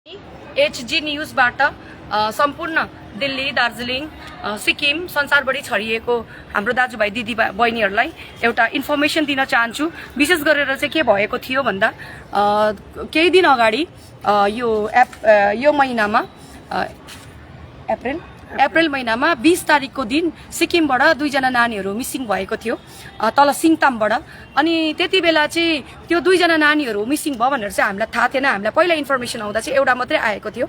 Hg न्यूजबाट सम्पूर्ण दिल्ली, दार्जिलिङ, सिक्किम, संसारभरि छरिएको हाम्रो दाजुभाइ दिदी बहिनीहरूलाई एउटा इन्फर्मेसन दिन चाहन्छु। विशेष गरेर चाहिँ के भएको थियो भन्दा केही दिन अगाडि यो महिनामा अप्रेल महिनामा 20 तारिकको दिन सिक्किमबाट 2 जना नानीहरू मिसिङ भएको थियो तल सिङतामबाट। अनि त्यति बेला चाहिँ त्यो 2 जना नानीहरू मिसिङ भयो भनेर चाहिँ हामीलाई थाहा थिएन। हामीलाई पहिला इन्फर्मेसन आउँदा चाहिँ एउटा मात्रै आएको थियो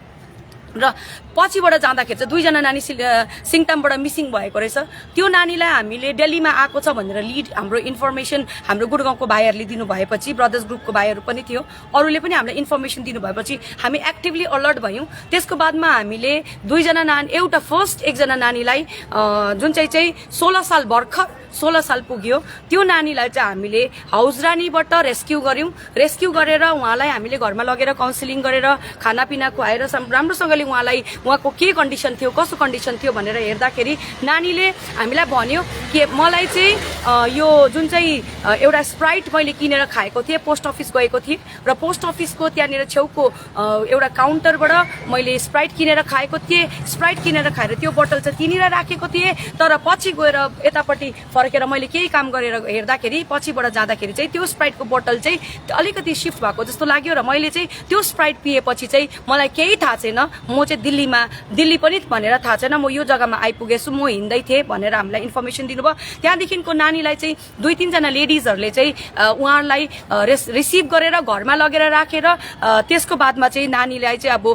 र पछिबाट जाँदाखेरि चाहिँ 2 जना नानी सिङतामबाट मिसिङ भएको रहेछ। त्यो नानीलाई हामीले दिल्लीमा आएको छ भनेर लिड हाम्रो इन्फर्मेसन हाम्रो गुडगाउँको भाइहरूले दिनु भएपछि, ब्रदर्स ग्रुपको भाइहरू पनि थियो, अरूले पनि हामीलाई इन्फर्मेसन दिनु भएपछि हामी एक्टिभली अलर्ट भयौँ। त्यसको बादमा हामीले 2 जना नानी, एउटा फर्स्ट एकजना नानीलाई जुन चाहिँ 16 साल भर्खर 16 साल पुग्यो, त्यो नानीलाई चाहिँ हामीले हाउसरानीबाट रेस्क्यु गर्यौं। रेस्क्यु गरेर उहाँलाई हामीले घरमा लगेर काउन्सिलिङ गरेर खानापिना खुवाएर राम्रोसँगले उहाँलाई उहाँको के कन्डिसन थियो, कसो कन्डिसन थियो भनेर हेर्दाखेरि नानीले हामीलाई भन्यो कि मलाई चाहिँ यो जुन चाहिँ एउटा स्प्राइट मैले किनेर खाएको थिएँ, पोस्ट अफिस गएको थिएँ र पोस्ट अफिसको त्यहाँनिर छेउको एउटा काउन्टरबाट मैले स्प्राइट किनेर खाएको थिएँ। स्प्राइट किनेर खाएर त्यो बोतल चाहिँ तिनीर राखेको थिएँ, तर पछि गएर यतापट्टि फर्केर मैले केही काम गरेर हेर्दाखेरि पछिबाट जाँदाखेरि चाहिँ त्यो स्प्राइटको बोतल चाहिँ अलिकति शिफ्ट भएको जस्तो लाग्यो र मैले चाहिँ त्यो स्प्राइट पिएपछि चाहिँ मलाई केही थाहा छैन, म चाहिँ दिल्ली पनि भनेर थाहा छैन, म यो जग्गामा आइपुगेछु, म हिँड्दै थिएँ भनेर हामीलाई इन्फर्मेसन दिनुभयो। त्यहाँदेखिको नानीलाई चाहिँ 2-3 जना लेडिजहरूले चाहिँ उहाँलाई रिसिभ गरेर घरमा लगेर राखेर त्यसको बादमा चाहिँ नानीलाई चाहिँ अब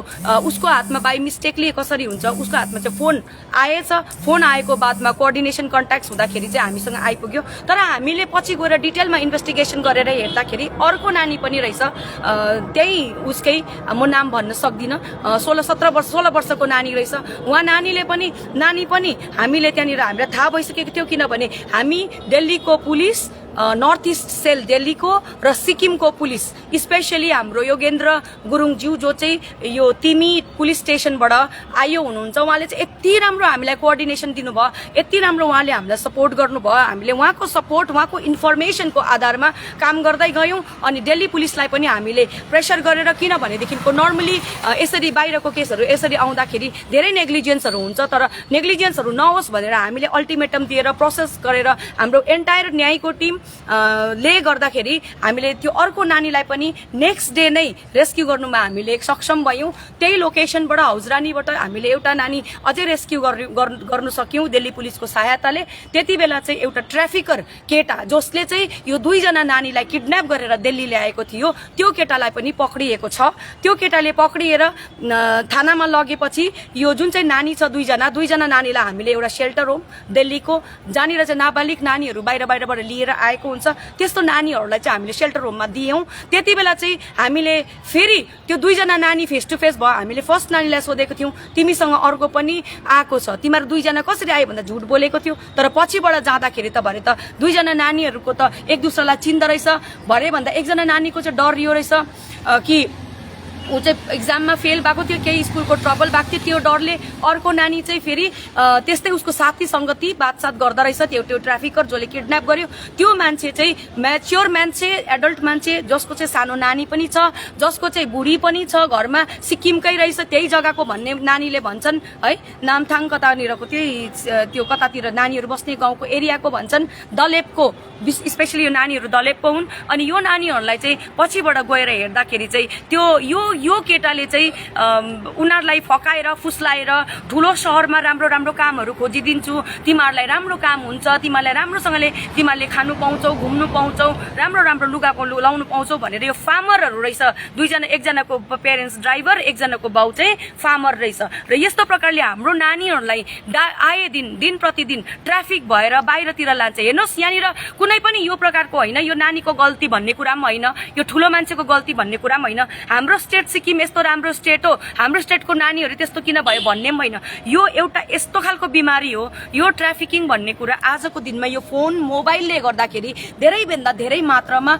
उसको हातमा बाई मिस्टेकली कसरी हुन्छ, उसको हातमा चाहिँ फोन आएछ। फोन आएको बादमा कोअर्डिनेसन कन्ट्याक्ट हुँदाखेरि चाहिँ हामीसँग आइपुग्यो। तर हामीले पछि गएर डिटेलमा इन्भेस्टिगेसन गरेर हेर्दाखेरि अर्को नानी पनि रहेछ, त्यही उसकै, म नाम भन्न सक्दिनँ, 16 वर्षको नानी रहेछ। उहाँ नानी पनि हामीले त्यहाँनिर हामीलाई थाहा भइसकेको थियो, किनभने हामी दिल्लीको पुलिस, नर्थ इस्ट सेल दिल्लीको र सिक्किमको पुलिस, स्पेसली हाम्रो योगेन्द्र गुरुङज्यू जो चाहिँ यो तिमी पुलिस स्टेसनबाट आयो हुनुहुन्छ, उहाँले चाहिँ यति राम्रो हामीलाई कोअर्डिनेसन दिनुभयो, यति राम्रो उहाँले हामीलाई सपोर्ट गर्नुभयो। हामीले उहाँको सपोर्ट, उहाँको इन्फर्मेसनको आधारमा काम गर्दै गयौँ। अनि दिल्ली पुलिसलाई पनि हामीले प्रेसर गरेर, किनभनेदेखिको नर्मली यसरी बाहिरको केसहरू यसरी आउँदाखेरि धेरै नेग्लिजेन्सहरू हुन्छ, तर नेग्लिजेन्सहरू नहोस् भनेर हामीले अल्टिमेटम दिएर प्रोसेस गरेर हाम्रो एन्टायर न्यायको टिम ले गर्दाखेरि हामीले त्यो अर्को नानीलाई पनि नेक्स्ट डे नै रेस्क्यु गर्नुमा हामीले सक्षम भयौँ। त्यही लोकेसनबाट हाउसरानीबाट हामीले एउटा नानी अझै रेस्क्यु गर्नु सक्यौँ दिल्ली पुलिसको सहायताले। त्यति बेला चाहिँ एउटा ट्राफिकर केटा जसले चाहिँ यो 2 जना नानीलाई किडन्याप गरेर दिल्ली ल्याएको थियो, त्यो केटालाई पनि पक्रिएको छ। त्यो केटाले पक्रिएर थानामा लगेपछि यो जुन चाहिँ नानी छ 2 जना नानीलाई हामीले एउटा सेल्टर होम दिल्लीको, जहाँनिर चाहिँ नाबालिग नानीहरू बाहिरबाट लिएर आएको हुन्छ, त्यस्तो नानीहरूलाई चाहिँ हामीले सेल्टर होममा दियौँ। त्यति बेला चाहिँ हामीले फेरि त्यो 2 जना नानी फेस टु फेस भयो। हामीले फर्स्ट नानीलाई सोधेको थियौँ, तिमीसँग अर्को पनि आएको छ, तिमीहरू 2 जना कसरी आयो भन्दा झुट बोलेको थियो। तर पछिबाट जाँदाखेरि त भरे त 2 जना नानीहरूको त एक दुसरालाई चिन्दो रहेछ। भरे भन्दा एकजना नानीको चाहिँ डर यो रहेछ कि ऊ चाहिँ एक्जाममा फेल भएको थियो, केही स्कुलको ट्रबल भएको थियो, त्यो डरले अर्को नानी चाहिँ फेरि त्यस्तै उसको साथी सङ्गति बातसात गर्दा रहेछ। त्यो ट्राफिकर जसले किडन्याप गर्यो त्यो मान्छे चाहिँ म्याच्योर मान्छे, एडल्ट मान्छे, जसको चाहिँ सानो नानी पनि छ, जसको चाहिँ बुढी पनि छ, घरमा सिक्किमकै रहेछ, त्यही जग्गाको भन्ने नानीले भन्छन् है, नामथाङ कतानिरको त्यो कतातिर नानीहरू बस्ने गाउँको एरियाको भन्छन्, दलेपको, स्पेसली यो नानीहरू दलेपको हुन्। अनि यो नानीहरूलाई चाहिँ पछिबाट गएर हेर्दाखेरि चाहिँ यो केटाले चाहिँ उनीहरूलाई फकाएर फुस्लाएर ठुलो सहरमा राम्रो कामहरू खोजिदिन्छु, तिमीहरूलाई राम्रो काम हुन्छ, तिमीहरूलाई राम्रोसँगले तिमीहरूले खानु पाउँछौ, घुम्नु पाउँछौ, राम्रो लुगाको लाउनु पाउँछौ भनेर यो फार्मरहरू रहेछ। 2 जना, एकजनाको पेरेन्ट्स ड्राइभर, एकजनाको बाउ चाहिँ फार्मर रहेछ। र यस्तो प्रकारले हाम्रो नानीहरूलाई आए दिन प्रतिदिन ट्राफिक भएर बाहिरतिर लान्छ। हेर्नुहोस्, यहाँनिर कुनै पनि यो प्रकारको होइन, यो नानीको गल्ती भन्ने कुरा पनि होइन, यो ठुलो मान्छेको गल्ती भन्ने कुरा पनि होइन। हाम्रो स्टेट सिक्किम यस्तो राम्रो स्टेट हो, हाम्रो स्टेटको नानीहरू त्यस्तो किन भयो भन्ने पनि होइन। यो एउटा यस्तो खालको बिमारी हो, यो ट्राफिकिङ भन्ने कुरा आजको दिनमा यो फोन मोबाइलले गर्दाखेरि धेरैभन्दा धेरै मात्रामा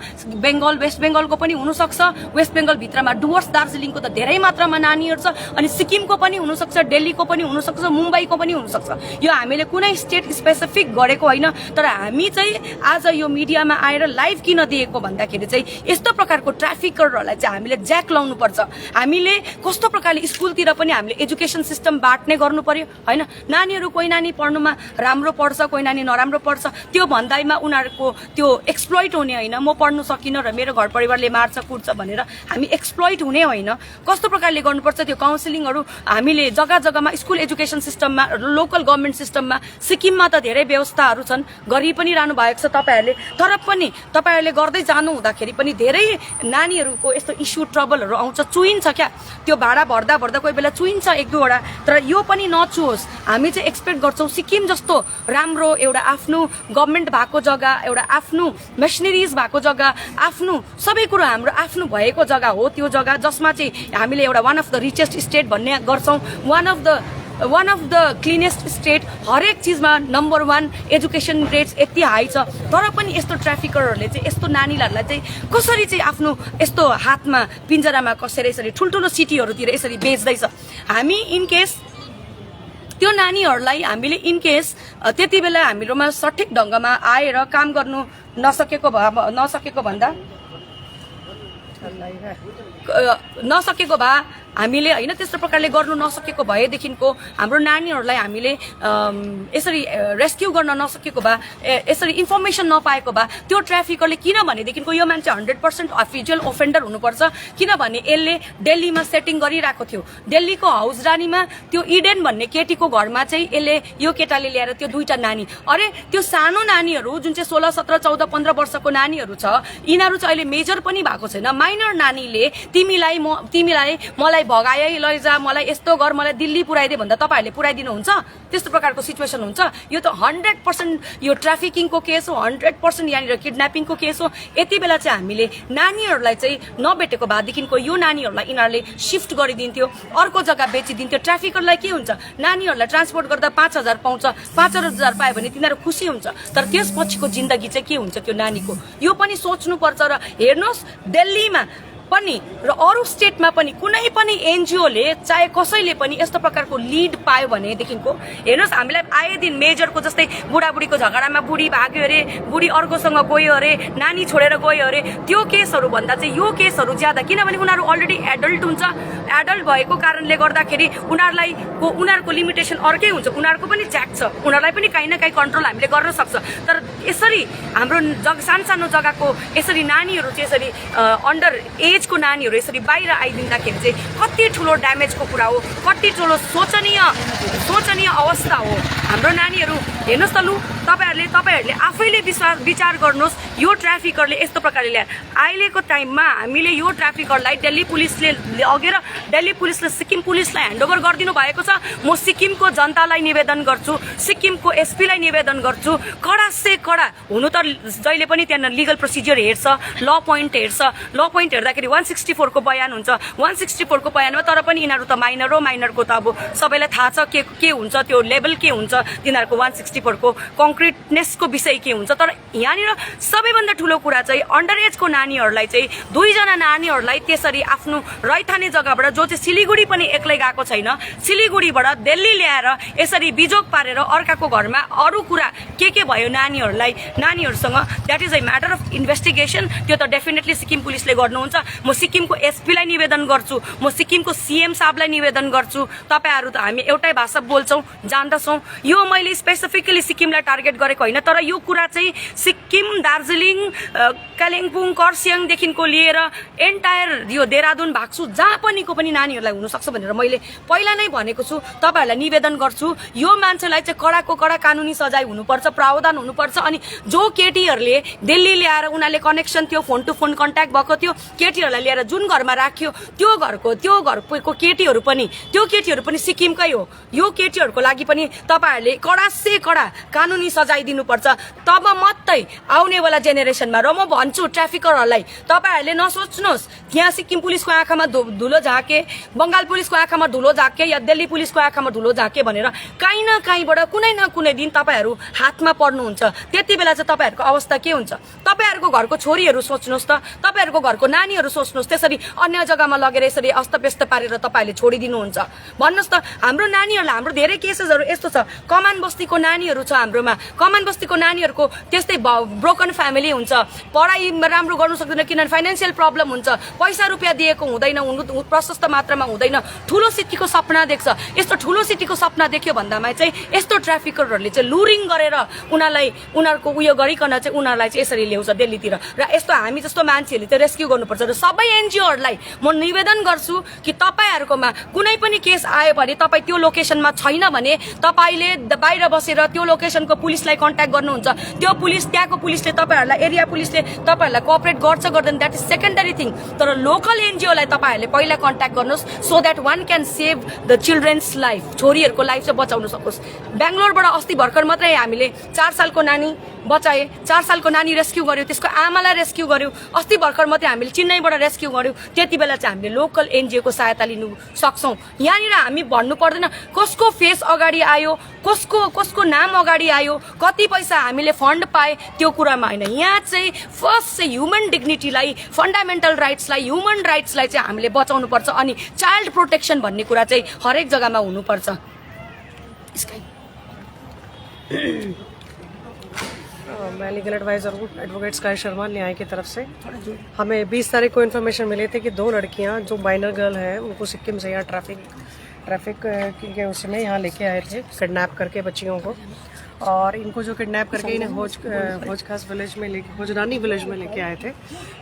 वेस्ट बेङ्गलको पनि हुनसक्छ, वेस्ट बेङ्गल भित्रमा डुवर्स दार्जिलिङको त धेरै मात्रामा नानीहरू छ, अनि सिक्किमको पनि हुनसक्छ, दिल्लीको पनि हुनसक्छ, मुम्बईको पनि हुनसक्छ। यो हामीले कुनै स्टेट स्पेसिफिक गरेको होइन। तर हामी चाहिँ आज यो मिडियामा आएर लाइभ किन दिएको भन्दाखेरि चाहिँ यस्तो प्रकारको ट्राफिकरहरूलाई चाहिँ हामीले ज्याक लाउनुपर्छ, पर्छ हामीले कस्तो प्रकारले स्कुलतिर पनि हामीले एजुकेसन सिस्टम बाँट्ने गर्नु पर्यो हैन नानीहरू कोही नानी पढ्नुमा राम्रो पढ्छ कोही नानी नराम्रो पढ्छ त्यो भन्दाइमा उनीहरूको त्यो एक्सप्लोइट हुने होइन म पढ्नु सकिनँ र मेरो घर परिवारले मार्छ कुट्छ भनेर हामी एक्सप्लोइट हुने होइन कस्तो प्रकारले गर्नुपर्छ त्यो काउन्सिलिङहरू हामीले जग्गा जग्गामा स्कुल एजुकेसन सिस्टममा लोकल गभर्नमेन्ट सिस्टममा सिक्किममा त धेरै व्यवस्थाहरू छन् गरी पनि रहनु भएको छ तपाईहरुले तर पनि तपाईहरुले गर्दै जानु हुँदाखेरि पनि धेरै नानीहरूको यस्तो इस्यु ट्रबलहरू आउँछ चुइन्छ क्या त्यो भाडा भर्दा भर्दा कोही बेला चुइन्छ एक दुईवटा तर यो पनि नचुओस् हामी चाहिँ एक्सपेक्ट गर्छौं सिक्किम जस्तो राम्रो एउटा आफ्नो गभर्नमेन्ट भएको जग्गा एउटा आफ्नो मेसिनरिज भएको जग्गा आफ्नो सबै कुरो हाम्रो आफ्नो भएको जग्गा हो त्यो जग्गा जसमा चाहिँ हामीले एउटा one of the richest state भन्ने गर्छौं one of the cleanest state हरेक चीजमा नम्बर 1 एजुकेसन रेट्स यति हाई छ तर पनि यस्तो ट्राफिकरहरूले चाहिँ यस्तो नानीहरूलाई चाहिँ कसरी चाहिँ आफ्नो यस्तो हातमा पिन्जरामा कसेर यसरी ठुल्ठुलो सिटीहरूतिर यसरी बेच्दैछ हामी इन केस त्यो नानीहरूलाई हामीले इन केस त्यति बेला हामीरोमा सठिक ढंगमा आएर काम गर्नु नसकेको भन्दा हामीले हैन त्यस्तो प्रकारले गर्नु नसकेको भएदेखिको हाम्रो नानीहरूलाई हामीले यसरी रेस्क्यु गर्न नसकेको भए यसरी इन्फर्मेसन नपाएको भए त्यो ट्राफिकरले किन भनेदेखिको यो मान्छे 100% अफिसियल ओफेन्डर हुनुपर्छ किनभने यसले दिल्लीमा सेटिङ गरिराको थियो दिल्लीको हाउस रानीमा त्यो इडेन भन्ने केटीको घरमा चाहिँ यसले यो केटाले ल्याएर त्यो दुईटा नानी अरे त्यो सानो नानीहरू जुन चाहिँ 16 17 14 15 वर्षको नानीहरू छ यिनीहरू चाहिँ अहिले मेजर पनि भएको छैन माइनर नानीले तिमीलाई मलाई भगाए लैजा मलाई यस्तो गर मलाई दिल्ली पुर्याइदे भन्दा तपाईहरुले पुर्याइदिनु हुन्छ त्यस्तो प्रकारको सिचुएसन हुन्छ यो त 100% यो ट्राफिकिङको केस हो 100% यहाँनिर किडन्यापिङको केस हो यति बेला चाहिँ हामीले नानीहरूलाई चाहिँ नभेटेको भएदेखिको यो नानीहरूलाई यिनीहरूले शिफ्ट गरिदिन्थ्यो अर्को जग्गा बेचिदिन्थ्यो ट्राफिकरलाई के हुन्छ नानीहरूलाई ट्रान्सपोर्ट गर्दा 5000 पाउँछ 5000 पायो भने तिनीहरू खुसी हुन्छ तर त्यसपछिको जिन्दगी चाहिँ के हुन्छ त्यो नानीको यो पनि सोच्नु पर्छ र हेर्नुस् दिल्लीमा पनि र अरु स्टेटमा पनि कुनै पनि एनजीओले चाहे कसैले पनि यस्तो प्रकारको लीड पायो भने देखिनको हेर्नुस् हामीलाई आए दिन मेजरको जस्तै बुढाबुढीको झगडामा बुढी भाग्यो अरे बुढी अर्कोसँग गयो अरे नानी छोडेर गयो अरे त्यो केसहरू भन्दा चाहिँ यो केसहरू ज्यादा किनभने उनीहरू अलरेडी एडल्ट हुन्छ एडल्ट भएको कारणले गर्दाखेरि उनीहरूको लिमिटेसन अर्कै हुन्छ उनीहरूको पनि च्याक छ उनीहरूलाई पनि काहीँ न काहीँ कन्ट्रोल हामीले गर्न सक्छ तर यसरी हाम्रो सानो जग्गाको यसरी नानीहरू चाहिँ यसरी अन्डर एजको नानीहरू यसरी बाहिर आइदिँदाखेरि चाहिँ कति ठुलो ड्यामेजको कुरा हो कति ठुलो सोचनीय अवस्था हो हाम्रो नानीहरू हेर्नुस् त लु तपाईहरुले आफैले विचार गर्नुस् यो ट्राफिकरले यस्तो प्रकारले ल्याए अहिलेको टाइममा हामीले यो ट्राफिकरलाई दिल्ली पुलिसले लगेर दिल्ली पुलिसले सिक्किम पुलिसलाई ह्यान्डओभर गरिदिनु भएको छ म सिक्किमको जनतालाई निवेदन गर्छु सिक्किमको एसपीलाई निवेदन गर्छु कडा से कडा हुनु त जहिले पनि त्यहाँ लिगल प्रोसिजर हेर्छ ल पोइन्ट हेर्दाखेरि 164 को बयान हुन्छ 164 को बयानमा तर पनि यिनीहरू त माइनरको त अब सबैलाई थाहा छ के हुन्छ त्यो लेभल के हुन्छ तिनीहरूको 164 को कङ्क्रिटनेसको विषय के हुन्छ तर यहाँनिर सबैभन्दा ठुलो कुरा चाहिँ अन्डर एजको नानीहरूलाई चाहिँ दुईजना नानीहरूलाई त्यसरी आफ्नो रैथाने जग्गाबाट जो चाहिँ सिलिगुडी पनि एक्लै गएको छैन सिलिगुडीबाट दिल्ली ल्याएर यसरी बिजोग पारेर अर्काको घरमा अरू कुरा के भयो नानीहरूसँग that is a matter of investigation त्यो त डेफिनेटली सिक्किम पुलिसले गर्नुहुन्छ म सिक्किमको एसपीलाई निवेदन गर्छु म सिक्किमको सीएम साहबलाई निवेदन गर्छु तपाईहरु त हामी एउटै भाषा बोल्छौं जान्दछौं यो मैले स्पेसिफिकली सिक्किमलाई टार्गेट गरेको हैन तर यो कुरा चाहिँ सिक्किम दार्जिलिङ कालिम्पोङ खरसाङ देखिको लिएर एन्टायर यो देहरादुन भाग्सु जहाँ पनिको पनि नानीहरूलाई हुन सक्छ भनेर मैले पहिला नै भनेको छु तपाईहरुलाई निवेदन गर्छु यो मान्छेलाई चाहिँ कडाको कडा कानुनी सजाय हुनुपर्छ प्रावधान हुनुपर्छ अनि जो केटीहरुले दिल्ली ल्याएर उनीहरुले कनेक्सन थियो फोन टु फोन कन्ट्याक्ट भएको थियो केटीहरुलाई ल्याएर जुन घरमा राख्यो त्यो घरको केटीहरु पनि सिक्किमकै हो यो केटीहरुको लागि पनि तपाईहरुले कडा से कडा कानुनी सजाय दिनुपर्छ तब मात्रै आउनेवाला जेनेरेसनमा र म भन्छु ट्राफिकरहरुलाई तपाईहरुले नसोच्नुस् यहाँ सिक्किम पुलिसको आँखामा धुलो झाके बंगाल पुलिसको आँखामा धुलो झाके या दिल्ली पुलिसको आँखामा धुलो झाके भनेर काहीँ न काहीँबाट कुनै न कुनै दिन तपाईहरु हातमा पर्नुहुन्छ त्यति बेला चाहिँ तपाईहरुको अवस्था के हुन्छ तपाईहरुको घरको छोरीहरु सोच्नुस् त तपाईहरुको घरको नानीहरु सोच्नुस् त्यसरी अन्य जग्गामा लगेर यसरी अस्तव्यस्त व्यस्त पारेर तपाईहरुले छोडिदिनुहुन्छ भन्नुस् त। हाम्रो नानीहरुलाई हाम्रो धेरै केसेसहरु यस्तो छ, कमान बस्तीको नानीहरु छ हाम्रोमा, कमान बस्तीको नानीहरुको त्यस्तै ब्रोकन फ्यामिली हुन्छ, पढाइ राम्रो गर्न सक्दैन किनभने फाइनान्शियल प्रब्लम हुन्छ, पैसा रुपैयाँ दिएको हुँदैन, प्रशस्त मात्रामा हुँदैन, ठुलो सिटीको सपना देख्छ। यस्तो ठुलो सिटीको सपना देख्यो भन्दामा चाहिँ यस्तो ट्राफिकरहरूले चाहिँ लुरिङ गरेर उनीहरूको उयो गरिकन चाहिँ उनीहरूलाई चाहिँ यसरी ल्याउँछ दिल्लीतिर। र यस्तो हामी जस्तो मान्छेहरूले चाहिँ रेस्क्यु गर्नुपर्छ। र सबै एनजिओहरूलाई म निवेदन गर्छु कि तपाईहरुकोमा कुनै पनि केस आयो भने तपाईँ त्यो लोकेसनमा छैन भने तपाईले बाहिर बसेर त्यो लोकेसनको पुलिसलाई कन्ट्याक्ट गर्नुहुन्छ। त्यो पुलिस, त्यहाँको पुलिसले तपाईहरुलाई, एरिया पुलिसले तपाईहरुलाई कोअपरेट गर्छ गर्दैन, द्याट इज सेकेन्डरी थिङ। तर लोकल एनजिओलाई तपाईहरुले पहिला कन्ट्याक्ट गर्नुहोस् so that one can save the children's life, छोरीहरूको लाइफ चाहिँ बचाउन सकोस्। बेंगलोरबाट अस्ति भर्खर मात्रै हामीले 4 सालको नानी बचाए, 4 सालको नानी रेस्क्यु गर्यो, त्यसको आमालाई रेस्क्यु गर्यो। अस्ति भर्खर मात्रै हामीले चेन्नईबाट रेस्क्यु गर्यो। त्यति बेला चाहिँ हामीले लोकल एनजिओको सहायता लिनु सक्छौं। यहाँनिर हामी भन्नु पर्दैन कसको फेस अगाडि आयो, कसको नाम अगाडि आयो, कति पैसा हामीले फन्ड पाए, त्यो कुरामा हैन। यहाँ चाहिँ फर्स्ट चाहिँ ह्युमन डिग्निटीलाई, फन्डामेन्टल राइट्सलाई, ह्युमन राइट्सलाई चाहिँ हामीले बचाउनु पर्छ। अनि चाइल्ड प्रोटेक्सन भन्ने कुरा चाहिँ हरेक जग्गामा हुनुपर्छ। मैं लीगल एडवाइज़र हूँ, एडवोकेट स्काई शर्मा, न्याय की तरफ से। हमें 20 तारीख को इन्फॉर्मेशन मिली थी कि 2 लड़कियाँ जो माइनर गर्ल हैं उनको सिक्किम से यहाँ ट्रैफिक के उसमें यहाँ लेके आए थे, किडनैप करके बच्चियों को। और इनको जो किडनैप करके इन्हें होजखास विलेज में होजरानी विलेज में लेके आए थे।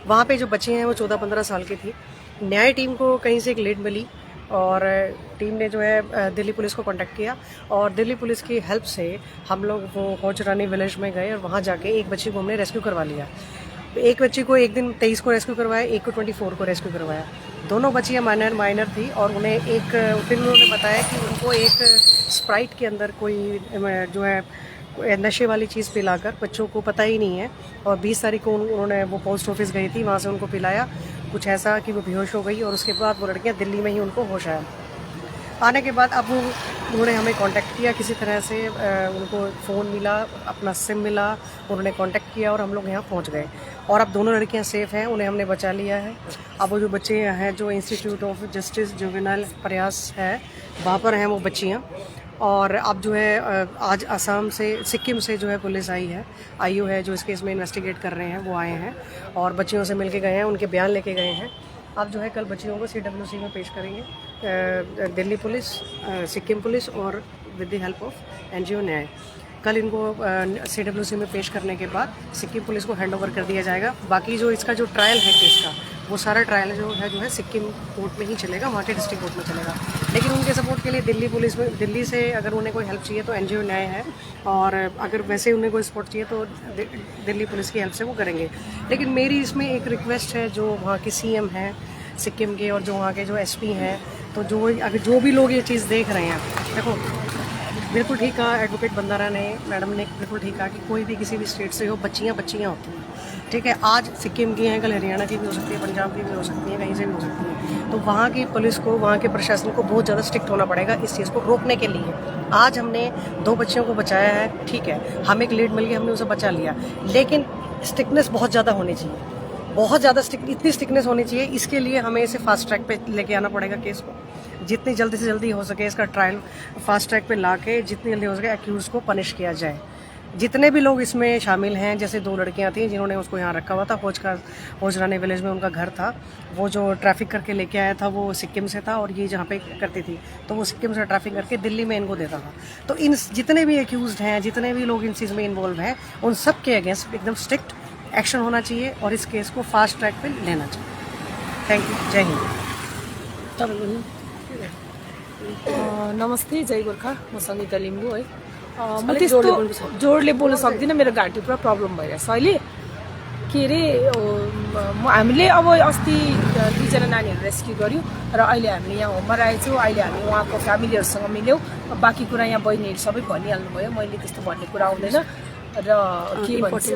वहाँ पे जो बच्ची हैं वो 14-15 साल की थी। न्याय टीम को कहीं से एक लीड मिली और टीम ने जो है दिल्ली पुलिस को कांटेक्ट किया और दिल्ली पुलिस की हेल्प से हम लोग वो होजरानी विलेज में गए और वहाँ जाके एक बच्ची को हमने रेस्क्यू करवा लिया। एक बच्ची को एक दिन 23 को रेस्क्यू करवाया, एक को 24 को रेस्क्यू करवाया। दोनों बच्चियाँ माइनर थी और उन्हें एक फिर उन्होंने बताया कि उनको एक स्प्राइट के अंदर कोई जो है नशे वाली चीज़ पिलाकर, बच्चों को पता ही नहीं है, और 20 तारीख को उन्होंने वो पोस्ट ऑफिस गई थी, वहाँ से उनको पिलाया कुछ ऐसा कि वो बेहोश हो गई और उसके बाद वो लड़कियाँ दिल्ली में ही उनको होश आया। आने के बाद अब उन्होंने हमें कांटेक्ट किया किसी तरह से, उनको फ़ोन मिला, अपना सिम मिला, उन्होंने कांटेक्ट किया और हम लोग यहाँ पहुँच गए। और अब दोनों लड़कियाँ सेफ़ हैं, उन्हें हमने बचा लिया है। अब वो जो बच्चे हैं जो इंस्टीट्यूट ऑफ जस्टिस जुवेनाइल प्रयास है वहाँ पर हैं वो बच्चियाँ। और अब जो है आज असम से, सिक्किम से जो है पुलिस आई है, आईओ है जो इस केस में इन्वेस्टिगेट कर रहे हैं, वो आए हैं और बच्चियों से मिल के गए हैं, उनके बयान लेके गए हैं। अब जो है कल बच्चियों को CWC में पेश करेंगे, दिल्ली पुलिस, सिक्किम पुलिस और with the help of NGO न्याय। कल इनको CWC में पेश करने के बाद सिक्किम पुलिस को हैंडओवर कर दिया जाएगा। बाकी जो इसका जो ट्रायल है केस का, वो सारा ट्रायल जो है सिक्किम कोर्ट में ही चलेगा, वहाँ के डिस्ट्रिक्ट कोर्ट में चलेगा। लेकिन उनके सपोर्ट के लिए दिल्ली पुलिस में, दिल्ली से अगर उन्हें कोई हेल्प चाहिए तो NGO न्याय है, और अगर वैसे उन्हें कोई सपोर्ट चाहिए तो दिल्ली पुलिस की हेल्प से वो करेंगे। लेकिन मेरी इसमें एक रिक्वेस्ट है, जो वहाँ के CM हैं सिक्किम के और जो वहाँ के जो SP हैं, तो जो भी लोग ये चीज़ देख रहे हैं, देखो बिल्कुल ठीक कहा एडवोकेट बंदारा ने, मैडम ने बिल्कुल ठीक कहा कि कोई भी किसी भी स्टेट से हो, बच्चियाँ होती हैं, ठीक है। आज सिक्किम की हैं, कल हरियाणा की भी हो सकती है, पंजाब की भी हो सकती है, कहीं से भी हो सकती है। तो वहाँ की पुलिस को, वहाँ के प्रशासन को बहुत ज़्यादा स्ट्रिक्ट होना पड़ेगा इस चीज़ को रोकने के लिए। आज हमने 2 बच्चियों को बचाया है, ठीक है, हमें एक लीड मिल गई, हमने उसे बचा लिया, लेकिन स्ट्रिक्टनेस बहुत ज़्यादा होनी चाहिए, बहुत ज़्यादा इतनी स्ट्रिक्टनेस होनी चाहिए। इसके लिए हमें इसे फास्ट ट्रैक पे लेके आना पड़ेगा केस को, जितनी जल्दी से जल्दी हो सके इसका ट्रायल फास्ट ट्रैक पे लाके जितनी जल्दी हो सके एक्यूज को पनिश किया जाए। जितने भी लोग इसमें शामिल हैं, जैसे 2 लड़कियां थी जिन्होंने उसको यहाँ रखा हुआ था, होजरानी विलेज में उनका घर था, वो जो ट्रैफिक करके लेके आया था वो सिक्किम से था और ये जहाँ पे करती थी तो वो सिक्किम से ट्रैफिक करके दिल्ली में इनको देता था। तो इन जितने भी एक्यूज हैं, जितने भी लोग इन चीज़ में इन्वॉल्व हैं, उन सब के अगेंस्ट एकदम स्ट्रिक्ट एक्शन होना चाहिए और इस केस को फास्ट ट्रैक पे लेना चाहिए। थैंक यू, जय हिंद। नमस्ते, जय गोर्खा, म सङ्गीता लिम्बू है। म त्यस्तो जोडले बोल्न सक्दिनँ, मेरो घाँटी पुरा प्रब्लम भइरहेछ अहिले। के अरे हामीले अब अस्ति 2 जना नानीहरू रेस्क्यु गर्यो र अहिले हामीले यहाँ होममा आएछौँ। अहिले हामी उहाँको फ्यामिलीहरूसँग मिल्यौँ, बाँकी कुरा यहाँ बहिनीहरू सबै भनिहाल्नु भयो, मैले त्यस्तो भन्ने कुरा आउँदैन। र के भन्छ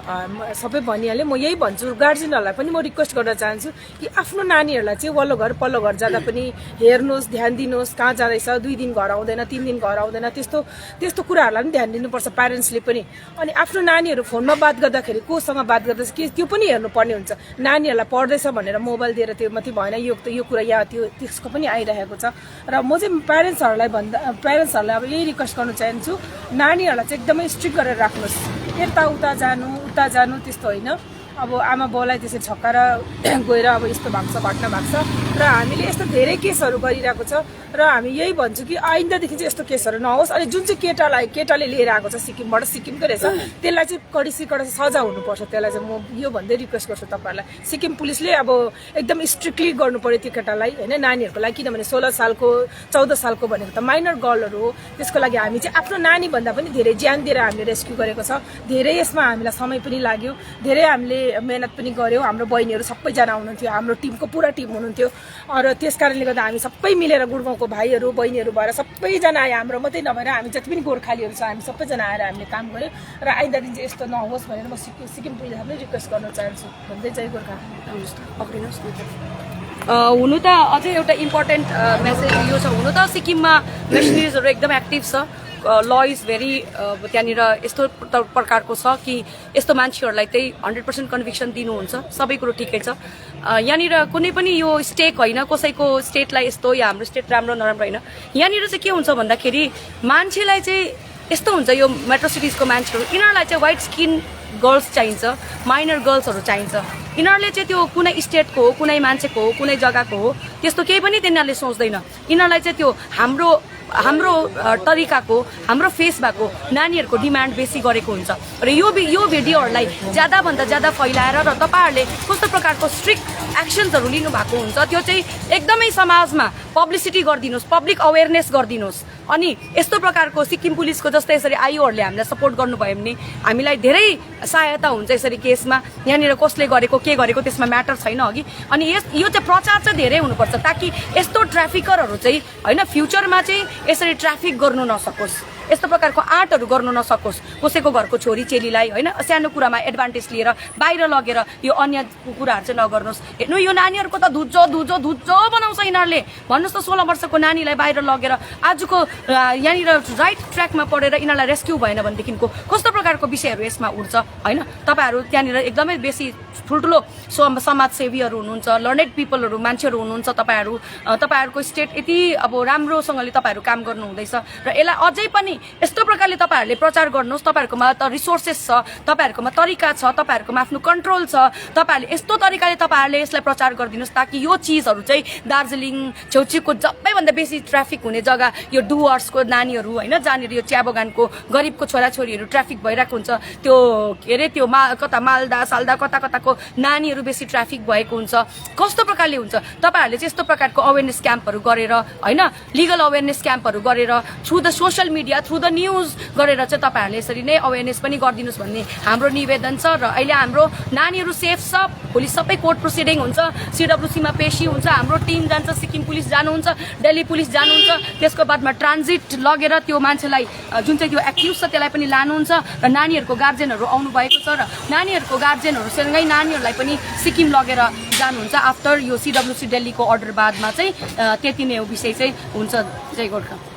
सबै भनिहालेँ। म यही भन्छु गार्जियनहरूलाई पनि म रिक्वेस्ट गर्न चाहन्छु कि आफ्नो नानीहरूलाई चाहिँ वल्लो घर पल्लो घर जाँदा पनि हेर्नुहोस्, ध्यान दिनुहोस्, कहाँ जाँदैछ, 2 दिन घर आउँदैन, 3 दिन घर आउँदैन, त्यस्तो कुराहरूलाई पनि ध्यान दिनुपर्छ प्यारेन्ट्सले पनि। अनि आफ्नो नानीहरू फोनमा बात गर्दाखेरि कोसँग बात गर्दैछ के त्यो पनि हेर्नुपर्ने हुन्छ। नानीहरूलाई पढ्दैछ भनेर मोबाइल दिएर त्यो मात्रै भएन, यो कुरा यहाँ त्यो त्यसको पनि आइरहेको छ। र म चाहिँ प्यारेन्ट्सहरूलाई अब यही रिक्वेस्ट गर्न चाहन्छु, नानीहरूलाई चाहिँ एकदमै स्ट्रिक्ट गरेर राख्नुहोस्। यताउता जानु त्यस्तो होइन। अब आमा बाउलाई त्यसरी छक्काएर गएर अब यस्तो भएको छ, घटना भएको छ र हामीले यस्तो धेरै केसहरू गरिरहेको छ। र हामी यही भन्छु कि आइन्दादेखि चाहिँ यस्तो केसहरू नहोस्। अनि जुन चाहिँ केटाले लिएर आएको छ सिक्किमकै रहेछ, त्यसलाई चाहिँ कडा सजा हुनुपर्छ। त्यसलाई चाहिँ म यो भन्दै रिक्वेस्ट गर्छु तपाईँहरूलाई, सिक्किम पुलिसले अब एकदम स्ट्रिक्टली गर्नु पर्यो त्यो केटालाई होइन, नानीहरूको लागि। किनभने 16 सालको 14 सालको भनेको त माइनर गर्लहरू हो। त्यसको लागि हामी चाहिँ आफ्नो नानी भन्दा पनि धेरै ज्यान दिएर हामीले रेस्क्यु गरेको छ। धेरै यसमा हामीलाई समय पनि लाग्यो, धेरै हामीले मेहनत पनि गर्यौँ। हाम्रो बहिनीहरू सबैजना हुनुहुन्थ्यो, हाम्रो टिमको पुरा टिम हुनुहुन्थ्यो। र त्यस कारणले गर्दा हामी सबै मिलेर गुडगाउँको भाइहरू बहिनीहरू भएर सबैजना आयो। हाम्रो मात्रै नभएर हामी जति पनि गोर्खालीहरू छ हामी सबैजना आएर हामीले काम गऱ्यौँ। र आइन्दादेखि चाहिँ यस्तो नहोस् भनेर म सिक्किम पुलिसलाई पनि रिक्वेस्ट गर्न चाहन्छु भन्दै जय गोर्खा। हुनु त अझै एउटा इम्पोर्टेन्ट मेसेज यो छ, हुनु त सिक्किममा मिसनरिजहरू एकदम एक्टिभ छ। ल इज भेरी त्यहाँनिर यस्तो प्रकारको छ कि यस्तो मान्छेहरूलाई चाहिँ 100% कन्भिक्सन दिनुहुन्छ। सबै कुरो ठिकै छ। यहाँनिर कुनै पनि यो स्टेक होइन कसैको स्टेटलाई यस्तो या हाम्रो स्टेट राम्रो नराम्रो होइन। यहाँनिर चाहिँ के हुन्छ भन्दाखेरि मान्छेलाई चाहिँ यस्तो हुन्छ, यो मेट्रो सिटिजको मान्छेहरू यिनीहरूलाई चाहिँ व्हाइट स्किन गर्ल्स चाहिन्छ, माइनर गर्ल्सहरू चाहिन्छ। यिनीहरूले चाहिँ त्यो कुनै स्टेटको हो, कुनै मान्छेको हो, कुनै जग्गाको हो त्यस्तो केही पनि तिनीहरूले सोच्दैन। यिनीहरूलाई चाहिँ त्यो हाम्रो तरिकाको, हाम्रो फेस भएको नानीहरूको डिमान्ड बेसी गरेको हुन्छ। र यो भिडियोहरूलाई ज्यादाभन्दा ज्यादा फैलाएर र तपाईँहरूले कस्तो प्रकारको स्ट्रिक्ट एक्सन्सहरू लिनुभएको हुन्छ त्यो चाहिँ एकदमै समाजमा पब्लिसिटी गरिदिनुहोस्, पब्लिक अवेरनेस गरिदिनुहोस्। अनि यस्तो प्रकारको सिक्किम पुलिसको जस्तै यसरी आइओहरूले हामीलाई सपोर्ट गर्नुभयो भने हामीलाई धेरै सहायता हुन्छ यसरी केसमा। यहाँनिर कसले गरेको के गरेको त्यसमा म्याटर छैन अघि। अनि यो चाहिँ प्रचार चाहिँ धेरै हुनुपर्छ ताकि यस्तो ट्राफिकरहरू चाहिँ होइन फ्युचरमा चाहिँ यसरी ट्राफिक गर्नु नसकोस्, यस्तो प्रकारको आँटहरू गर्नु नसकोस्। कसैको घरको छोरी चेलीलाई होइन सानो कुरामा एडभान्टेज लिएर बाहिर लगेर यो अन्य कुराहरू चाहिँ नगर्नुहोस्। हेर्नु यो नानीहरूको त धुज्जो बनाउँछ यिनीहरूले। भन्नुहोस् त 16 वर्षको नानीलाई बाहिर लगेर आजको यहाँनिर राइट ट्र्याकमा पढेर यिनीहरूलाई रेस्क्यु भएन भनेदेखिको कस्तो प्रकारको विषयहरू यसमा उठ्छ होइन। तपाईँहरू त्यहाँनिर एकदमै बेसी ठुल्ठुलो समाजसेवीहरू हुनुहुन्छ, लर्नेड पिपलहरू मान्छेहरू हुनुहुन्छ। तपाईँहरूको स्टेट यति अब राम्रोसँगले तपाईँहरू काम गर्नुहुँदैछ र यसलाई अझै पनि यस्तो प्रकारले तपाईँहरूले प्रचार गर्नुहोस्। तपाईँहरूकोमा त रिसोर्सेस छ, तपाईँहरूकोमा तरिका छ, तपाईँहरूकोमा आफ्नो कन्ट्रोल छ। तपाईँहरूले यस्तो तरिकाले तपाईँहरूले यसलाई प्रचार गरिदिनुहोस् ताकि यो चिजहरू चाहिँ दार्जिलिङ छेउछेउको सबैभन्दा बेसी ट्राफिक हुने जग्गा यो डुवर्सको नानीहरू होइन, जहाँनिर यो चिया बगानको गरिबको छोराछोरीहरू ट्राफिक भइरहेको हुन्छ, त्यो के अरे त्यो कता मालदा सालदा कताको नानीहरू बेसी ट्राफिक भएको हुन्छ। कस्तो प्रकारले हुन्छ तपाईँहरूले चाहिँ यस्तो प्रकारको अवेरनेस क्याम्पहरू गरेर होइन, लिगल अवेरनेस क्याम्पहरू गरेर through the social media, through the news गरेर चाहिँ तपाईँहरूले यसरी नै अवेरनेस पनि गरिदिनुहोस् भन्ने हाम्रो निवेदन छ। र अहिले हाम्रो नानीहरू सेफ छ। भोलि सबै कोर्ट प्रोसिडिङ हुन्छ, CWC मा पेशी हुन्छ, हाम्रो टिम जान्छ, सिक्किम पुलिस जानुहुन्छ, दिल्ली पुलिस जानुहुन्छ। त्यसको बादमा ट्रान्जिट लगेर त्यो मान्छेलाई जुन चाहिँ त्यो एक्युज छ त्यसलाई पनि लानुहुन्छ। र नानीहरूको गार्जेनहरू आउनु भएको छ र नानीहरूको गार्जेनहरूसँगै नानीहरूलाई पनि सिक्किम लगेर जानुहुन्छ। आफ्टर यो CWC दिल्लीको अर्डर बादमा चाहिँ त्यति नै हो विषय चाहिँ हुन्छ। जय गोर्खा।